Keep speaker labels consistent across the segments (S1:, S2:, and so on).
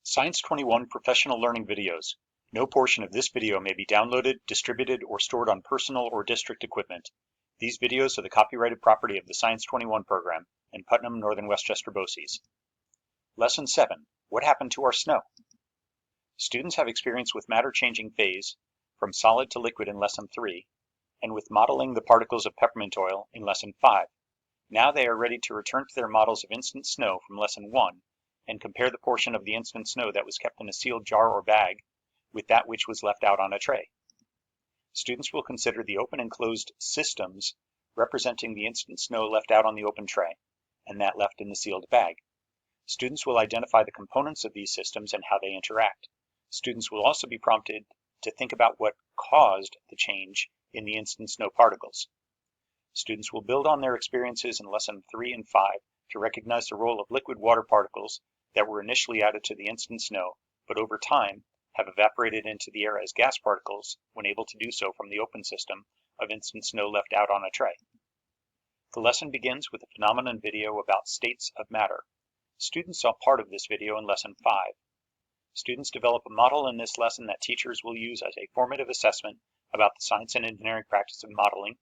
S1: Science 21 Professional Learning Videos. No portion of this video may be downloaded, distributed, or stored on personal or district equipment. These videos are the copyrighted property of the Science 21 program in Putnam, Northern Westchester BOCES. Lesson 7. What happened to our snow? Students have experience with matter changing phase from solid to liquid in Lesson 3, and with modeling the particles of peppermint oil in Lesson 5. Now they are ready to return to their models of instant snow from Lesson 1 and compare the portion of the instant snow that was kept in a sealed jar or bag with that which was left out on a tray. Students will consider the open and closed systems representing the instant snow left out on the open tray and that left in the sealed bag. Students will identify the components of these systems and how they interact. Students will also be prompted to think about what caused the change in the instant snow particles. Students will build on their experiences in Lesson 3 and 5 to recognize the role of liquid water particles that were initially added to the instant snow, but over time have evaporated into the air as gas particles when able to do so from the open system of instant snow left out on a tray. The lesson begins with a phenomenon video about states of matter. Students saw part of this video in Lesson 5. Students develop a model in this lesson that teachers will use as a formative assessment about the science and engineering practice of modeling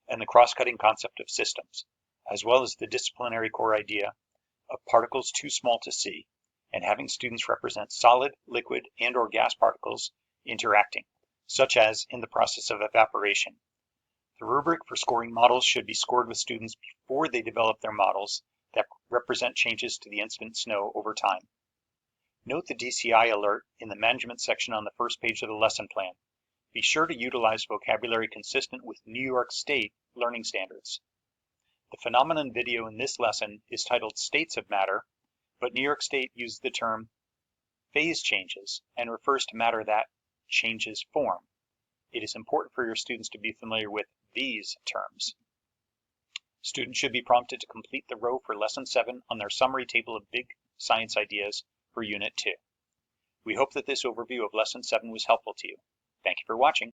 S1: and the cross-cutting concept of systems, as well as the disciplinary core idea of particles too small to see, and having students represent solid, liquid, and/or gas particles interacting, such as in the process of evaporation. The rubric for scoring models should be scored with students before they develop their models that represent changes to the instant snow over time. Note the DCI alert in the management section on the first page of the lesson plan. Be sure to utilize vocabulary consistent with New York State learning standards. The phenomenon video in this lesson is titled States of Matter, but New York State used the term phase changes and refers to matter that changes form. It is important for your students to be familiar with these terms. Students should be prompted to complete the row for Lesson 7 on their summary table of big science ideas for Unit 2. We hope that this overview of Lesson 7 was helpful to you. Thank you for watching.